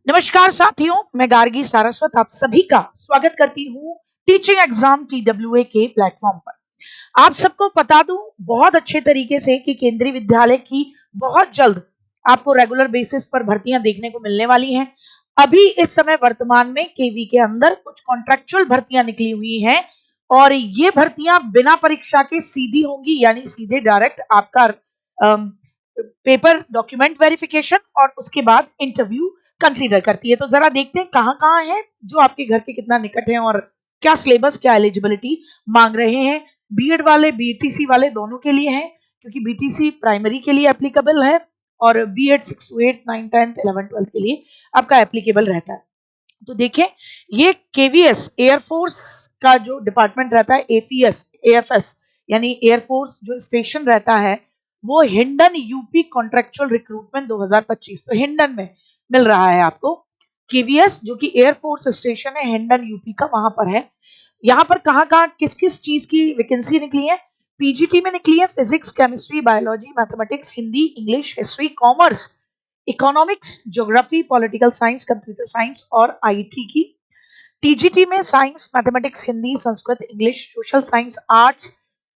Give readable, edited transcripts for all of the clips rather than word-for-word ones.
नमस्कार साथियों, मैं गार्गी सारस्वत आप सभी का स्वागत करती हूँ टीचिंग एग्जाम TWA के प्लेटफॉर्म पर। आप सबको बता दूं बहुत अच्छे तरीके से कि केंद्रीय विद्यालय की बहुत जल्द आपको रेगुलर बेसिस पर भर्तियां देखने को मिलने वाली हैं। अभी इस समय वर्तमान में केवी के अंदर कुछ कॉन्ट्रेक्चुअल भर्तियां निकली हुई हैं और ये भर्तियां बिना परीक्षा के सीधी होंगी, यानी सीधे डायरेक्ट आपका पेपर डॉक्यूमेंट वेरिफिकेशन और उसके बाद इंटरव्यू कंसीडर करती है। तो जरा देखते हैं कहाँ कहाँ है, जो आपके घर के कितना निकट है और क्या सिलेबस, क्या एलिजिबिलिटी मांग रहे हैं। बीएड वाले, बीटीसी वाले दोनों के लिए हैं, क्योंकि बीटीसी प्राइमरी के लिए एप्लीकेबल है और बीएड 6 to 8, 9, 10, 11, 12 के लिए आपका एप्लीकेबल रहता है। तो देखिए, ये केवीएस एयरफोर्स का जो डिपार्टमेंट रहता है, एएफएस यानी एयरफोर्स जो स्टेशन रहता है, वो हिंडन यूपी कॉन्ट्रेक्चुअल रिक्रूटमेंट 2025, तो हिंडन में मिल रहा है आपको। केवीएस जो कि एयरफोर्स स्टेशन है हिंडन यूपी का, वहां पर है। यहाँ पर कहाँ कहाँ किस किस चीज की वैकेंसी निकली है? पीजीटी में निकली है physics, chemistry, biology, mathematics, Hindi, English, history, commerce, economics, geography, political science, computer science और आईटी की। टीजीटी में science, mathematics, Hindi, Sanskrit, English, social science, arts,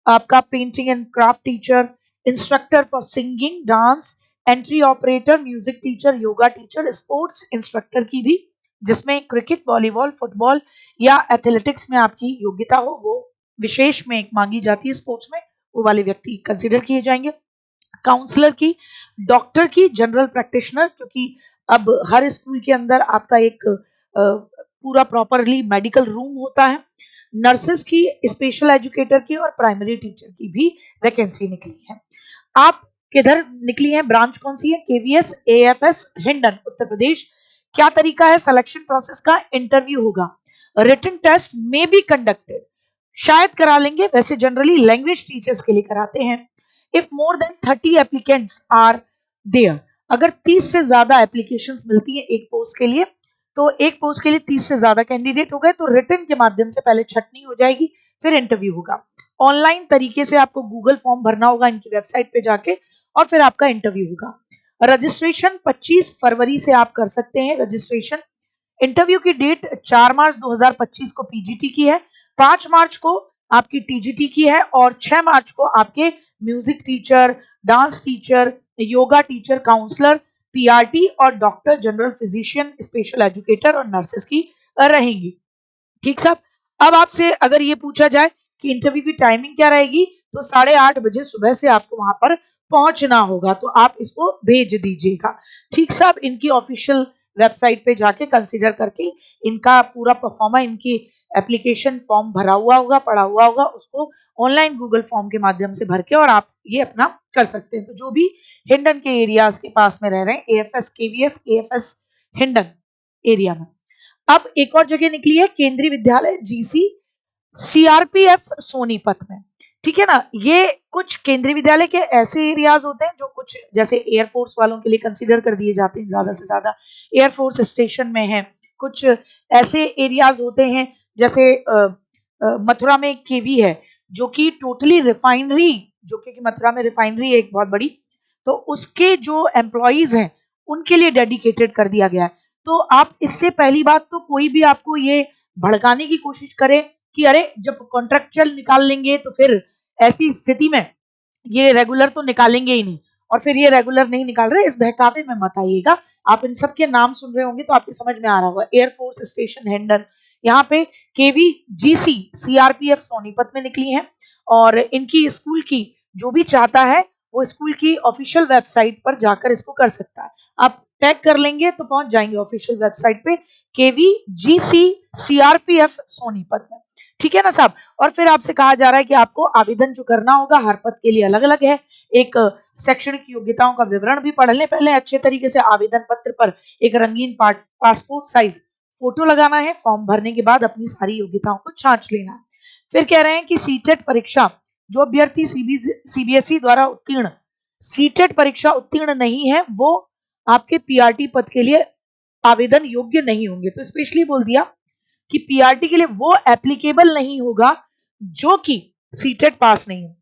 आपका painting and craft teacher, instructor for singing, dance, entry operator, music teacher, yoga teacher, sports instructor की भी, जिसमें cricket, volleyball, football या athletics में आपकी योग्यता हो, वो विशेष में मांगी जाती है स्पोर्ट्स में, वो वाले व्यक्ति कंसिडर किए जाएंगे। काउंसलर की, डॉक्टर की, जनरल प्रैक्टिशनर, क्योंकि अब हर स्कूल के अंदर आपका एक पूरा प्रॉपरली मेडिकल रूम होता है। नर्सेस की, स्पेशल एजुकेटर की और प्राइमरी टीचर की भी वैकेंसी निकली है। आप किधर निकली है, ब्रांच कौन सी है? KVS AFS Hindon, Uttar Pradesh. क्या तरीका है सिलेक्शन प्रोसेस का? इंटरव्यू होगा, रिटन टेस्ट में बी कंडक्टेड, शायद करा लेंगे, वैसे जनरली लैंग्वेज टीचर्स के लिए कराते हैं। If more than 30 applicants are there, अगर 30 से ज्यादा एप्लीकेशंस मिलती हैं एक पोस्ट के लिए, तो एक पोस्ट के लिए 30 से ज्यादा कैंडिडेट हो गए तो रिटन के माध्यम से पहले छटनी हो जाएगी, फिर इंटरव्यू होगा। ऑनलाइन तरीके से आपको गूगल फॉर्म भरना होगा इनकी वेबसाइट पे जाके और फिर आपका इंटरव्यू होगा। रजिस्ट्रेशन 25 फरवरी से आप कर सकते हैं रजिस्ट्रेशन। इंटरव्यू की डेट 4 मार्च 2025 को पीजीटी की है, 5 मार्च को आपकी टीजीटी की है और 6 मार्च को आपके music teacher, dance teacher, yoga teacher, counsellor, PRT और doctor, general physician, special educator और नर्सेस की रहेंगी। ठीक साहब। अब आपसे अगर ये पूछा जाए कि इंटरव्यू की टाइमिंग क्या रहेगी, तो 8:30 बजे सुबह से आपको वहां पर पहुंचना होगा, तो आप इसको भेज दीजिएगा। ठीक साहब। इनकी ऑफिशियल वेबसाइट पे जाके कंसीडर करके इनका पूरा परफॉर्मा, इनकी एप्लीकेशन फॉर्म भरा हुआ होगा, पड़ा हुआ होगा, उसको ऑनलाइन गूगल फॉर्म के माध्यम से भर के और आप ये अपना कर सकते हैं। तो जो भी हिंडन के एरियाज के पास में रह रहे हैं, AFS KVS AFS Hindon area में। अब एक और जगह निकली है, केंद्रीय विद्यालय जीसी सीआरपीएफ सोनीपत में। ठीक है ना। ये कुछ केंद्रीय विद्यालय के ऐसे एरियाज होते हैं जो कुछ जैसे एयरफोर्स वालों के लिए कंसीडर कर दिए जाते हैं, ज्यादा से ज्यादा एयरफोर्स स्टेशन में है। कुछ ऐसे एरियाज होते हैं जैसे मथुरा में केवी है, जो कि टोटली रिफाइनरी, जो कि मथुरा में रिफाइनरी है एक बहुत बड़ी, तो उसके जो एम्प्लॉइज हैं उनके लिए डेडिकेटेड कर दिया गया है। तो आप इससे पहली बात तो कोई भी आपको ये भड़काने की कोशिश करे कि अरे जब कॉन्ट्रेक्चुअल निकाल लेंगे तो फिर ऐसी स्थिति में ये रेगुलर तो निकालेंगे ही नहीं, और फिर ये रेगुलर नहीं निकाल रहे, इस बहकावे में मत आइएगा। आप इन सब के नाम सुन रहे होंगे तो आपकी समझ में आ रहा होगा। एयरफोर्स स्टेशन हिंडन, यहाँ पे केवी जीसी सीआरपीएफ सोनीपत में निकली है और इनकी स्कूल की जो भी चाहता है वो स्कूल की ऑफिशियल वेबसाइट पर जाकर इसको कर सकता है। आप टैग कर लेंगे तो पहुंच जाएंगे ऑफिशियल वेबसाइट पे, केवी जीसी सीआरपीएफ सोनीपत में। ठीक है ना साहब। और फिर आपसे कहा जा रहा है कि आपको आवेदन जो करना होगा हर पद के लिए अलग अलग है। एक शैक्षणिक योग्यताओं का विवरण भी पढ़ लें पहले अच्छे तरीके से। आवेदन पत्र पर एक रंगीन पासपोर्ट साइज फोटो लगाना है। फॉर्म भरने के बाद अपनी सारी योग्यताओं को छांट लेना है। फिर कह रहे हैं कि सीटेट परीक्षा, जो अभ्यर्थी सीबीएसई द्वारा उत्तीर्ण सीटेट परीक्षा उत्तीर्ण नहीं है, वो आपके पीआरटी पद के लिए आवेदन योग्य नहीं होंगे। तो स्पेशली बोल दिया कि पीआरटी के लिए वो एप्लीकेबल नहीं होगा जो कि सीटेट पास नहीं हो।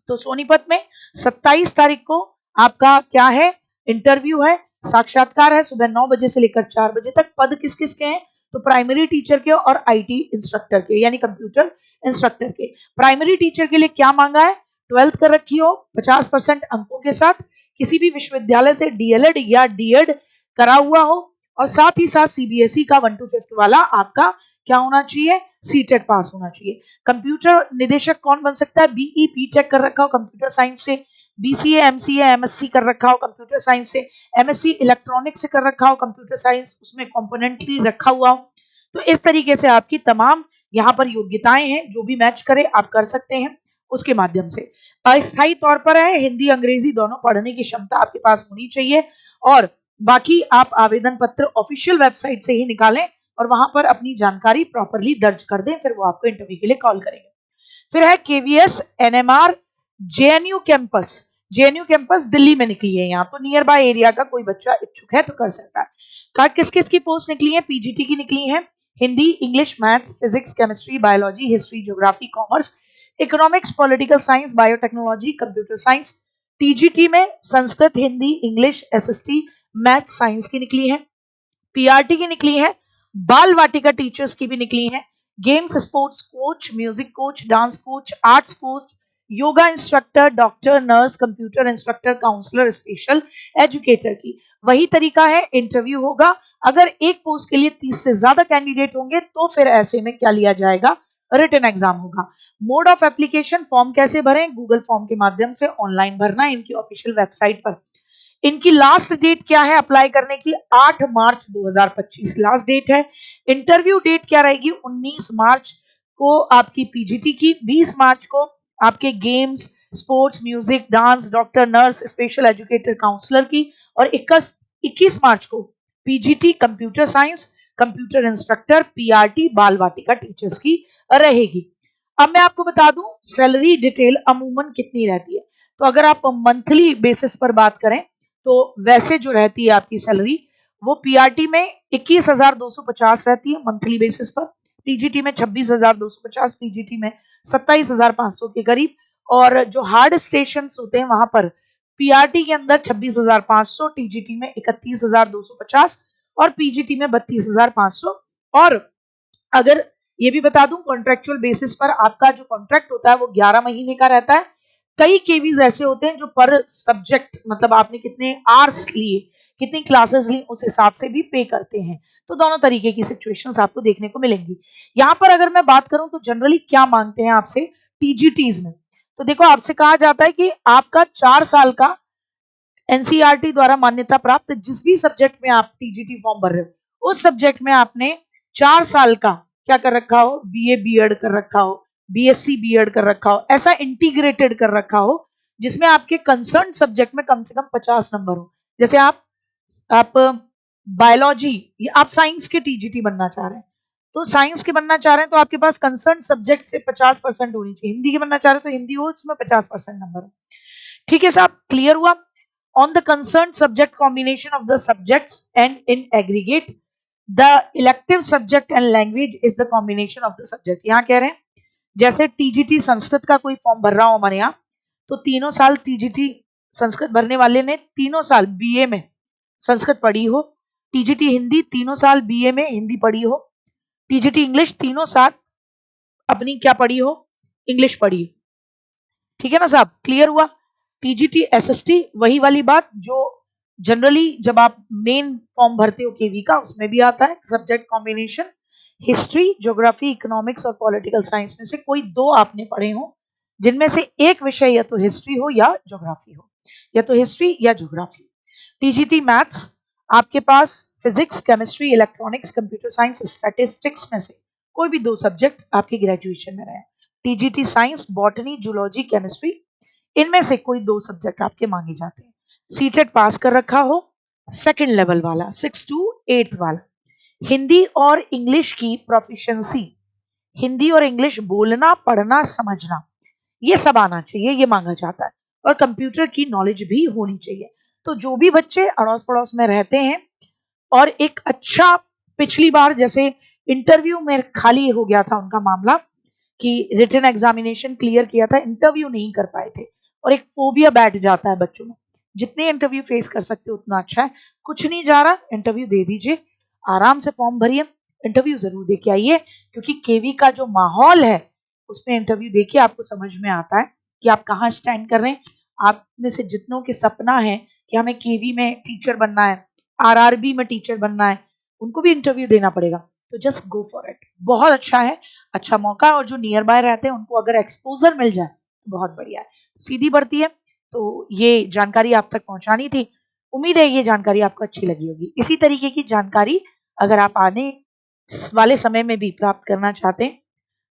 तो सोनीपत में 27 तारीख को आपका क्या है, इंटरव्यू है। साक्षात्कार है सुबह 9 बजे से लेकर 4 बजे तक। पद किस किस के हैं? तो प्राइमरी टीचर के और आईटी इंस्ट्रक्टर के, यानी कंप्यूटर इंस्ट्रक्टर के। प्राइमरी टीचर के लिए क्या मांगा है? 12th कर रखी हो 50% अंकों के साथ, किसी भी विश्वविद्यालय से डीएलएड या डीएड करा हुआ हो, और साथ ही साथ सीबीएसई का 1 to 5th वाला आपका क्या होना चाहिए? सीटेट पास होना चाहिए। कंप्यूटर निदेशक कौन बन सकता है? बीई बीटेक कर रखा हो कंप्यूटर साइंस से, बीसीए एमसीए एमएससी कर रखा हो कंप्यूटर साइंस से, एमएससी इलेक्ट्रॉनिक्स से कर रखा हो कंप्यूटर साइंस, उसमें कंपोनेंट्री रखा हुआ हो। तो इस तरीके से आपकी तमाम यहाँ पर योग्यताएं हैं, जो भी मैच करे आप कर सकते हैं उसके माध्यम से। अस्थायी तौर पर है, हिंदी अंग्रेजी दोनों पढ़ने की क्षमता आपके पास होनी चाहिए, और बाकी आप आवेदन पत्र ऑफिशियल वेबसाइट से ही निकालें और वहां पर अपनी जानकारी प्रॉपरली दर्ज कर दें, फिर वो आपको इंटरव्यू के लिए कॉल करेंगे। फिर है KVS NMR JNU campus. JNU campus Delhi में निकली है, यहाँ तो नियर बाय एरिया का कोई बच्चा इच्छुक है तो कर सकता है। कार्ड किस किस की पोस्ट निकली है? पीजीटी की निकली है, Hindi, English, maths, physics, chemistry, biology, history, geography, commerce, economics, political science, biotechnology, computer science. TGT में Sanskrit, Hindi, English, SST, math, science की निकली है। पीआरटी की निकली है, बाल वाटिका टीचर्स की भी निकली है, games sports coach, music coach, dance coach, arts coach, yoga instructor, doctor, nurse, computer instructor, counsellor, special educator की। वही तरीका है, इंटरव्यू होगा। अगर एक पोस्ट के लिए 30 से ज्यादा कैंडिडेट होंगे तो फिर ऐसे में क्या लिया जाएगा? रिटन एग्जाम होगा। मोड ऑफ एप्लीकेशन, फॉर्म कैसे भरें? गूगल फॉर्म के माध्यम से ऑनलाइन भरना है इनकी ऑफिशियल वेबसाइट पर। इनकी लास्ट डेट क्या है अप्लाई करने की? 8 मार्च 2025 लास्ट डेट है। इंटरव्यू डेट क्या रहेगी? 19 मार्च को आपकी पीजीटी की, 20 मार्च को आपके games, sports, music, dance, doctor, nurse, special educator, counsellor की, और 21 मार्च को PGT computer science, computer instructor, PRT, Bal Vatika teachers की रहेगी। अब मैं आपको बता दूं सैलरी डिटेल अमूमन कितनी रहती है। तो अगर आप मंथली बेसिस पर बात करें तो वैसे जो रहती है आपकी सैलरी वो पीआरटी में 21,250 रहती है मंथली बेसिस पर, टीजीटी में 26,250, पीजीटी में 27,500 के करीब, और जो हार्ड स्टेशन होते हैं वहां पर पीआरटी के अंदर 26,500, टीजीटी में 31,250 और पीजीटी में 32,500। और अगर ये भी बता दूं कॉन्ट्रेक्चुअल बेसिस पर आपका जो कॉन्ट्रैक्ट होता है वो 11 महीने का रहता है। कई केवीज ऐसे होते हैं जो पर सब्जेक्ट, मतलब आपने कितने आवर्स लिए, कितनी क्लासेस ली, उस हिसाब से भी पे करते हैं। तो दोनों तरीके की सिचुएशंस आपको देखने को मिलेंगी। यहाँ पर अगर मैं बात करूं तो जनरली क्या मांगते हैं आपसे टीजीटीज में? तो देखो आपसे कहा जाता है कि आपका 4 साल का एनसीईआरटी द्वारा मान्यता प्राप्त जिस भी सब्जेक्ट में आप टीजीटी फॉर्म भर रहे हो उस सब्जेक्ट में आपने 4 साल का क्या कर रखा हो? बीए बीएड कर रखा हो, बीएससी बीएड कर रखा हो, ऐसा इंटीग्रेटेड कर रखा हो जिसमें आपके कंसर्न सब्जेक्ट में कम से कम 50 नंबर हो। जैसे आप बायोलॉजी, आप साइंस के टीजीटी बनना चाह रहे हैं, तो साइंस के बनना चाह रहे हैं तो आपके पास कंसर्न सब्जेक्ट से 50% होनी चाहिए। हिंदी के बनना चाह रहे हैं तो हिंदी हो, उसमें 50% नंबर हो। ठीक है साहब, क्लियर हुआ? On the concerned subject combination of the subjects and in aggregate the elective subject and language is the combination of the subject। यहाँ कह रहे हैं जैसे टीजीटी संस्कृत का कोई फॉर्म भर रहा हो हमारे यहाँ, तो 3 साल टीजीटी संस्कृत भरने वाले ने 3 साल बीए में संस्कृत पढ़ी हो, टीजीटी हिंदी 3 साल बीए में हिंदी पढ़ी हो, टीजीटी इंग्लिश 3 साल अपनी क्या पढ़ी हो? इंग्लिश पढ़ी हो। ठीक है ना साहब, क्लियर हुआ? टीजीटी एसएसटी वही वाली बात जो जनरली जब आप मेन फॉर्म भरते हो केवी का उसमें भी आता है। Subject combination history, geography, economics और पॉलिटिकल साइंस में से कोई 2 आपने पढ़े हो, जिनमें से एक विषय या तो हिस्ट्री हो या ज्योग्राफी हो, या तो हिस्ट्री या ज्योग्राफी। टीजीटी मैथ्स आपके पास physics, chemistry, electronics, computer science, statistics में से कोई भी 2 सब्जेक्ट आपके ग्रेजुएशन में रहे। TGT science, botany, zoology, chemistry, इनमें से कोई 2 सब्जेक्ट आपके मांगे जाते हैं। सीटेट पास कर रखा हो सेकंड लेवल वाला, 6 to 8 वाला। हिंदी और इंग्लिश की प्रोफिशिएंसी, हिंदी और इंग्लिश बोलना, पढ़ना, समझना, ये सब आना चाहिए, ये मांगा जाता है। और कंप्यूटर की नॉलेज भी होनी चाहिए। तो जो भी बच्चे अड़ोस पड़ोस में रहते हैं और एक अच्छा, पिछली बार जैसे इंटरव्यू में खाली हो गया था उनका मामला कि रिटन एग्जामिनेशन क्लियर किया था, इंटरव्यू नहीं कर पाए थे, और एक फोबिया बैठ जाता है बच्चों में जितने इंटरव्यू फेस कर सकते हो उतना अच्छा है। कुछ नहीं जा रहा, इंटरव्यू दे दीजिए, आराम से फॉर्म भरिए, इंटरव्यू जरूर दे के आइए, क्योंकि केवी का जो माहौल है उसमें इंटरव्यू देखिए आपको समझ में आता है कि आप कहाँ स्टैंड कर रहे हैं। आप में से जितनों के सपना है कि हमें केवी में टीचर बनना है, आरआरबी में टीचर बनना है, उनको भी इंटरव्यू देना पड़ेगा। तो जस्ट गो फॉर इट, बहुत अच्छा है, अच्छा मौका। और जो नियर बाय रहते हैं उनको अगर एक्सपोजर मिल जाए तो बहुत बढ़िया है। सीधी भर्ती है, तो ये जानकारी आप तक पहुंचानी थी। उम्मीद है ये जानकारी आपको अच्छी लगी होगी। इसी तरीके की जानकारी अगर आप आने वाले समय में भी प्राप्त करना चाहते हैं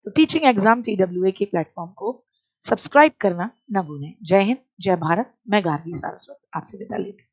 तो टीचिंग एग्जाम TWA के प्लेटफॉर्म को सब्सक्राइब करना न भूलें। जय हिंद, जय भारत। मैं गार्गी सारस्वत आपसे विदा लेती हूँ।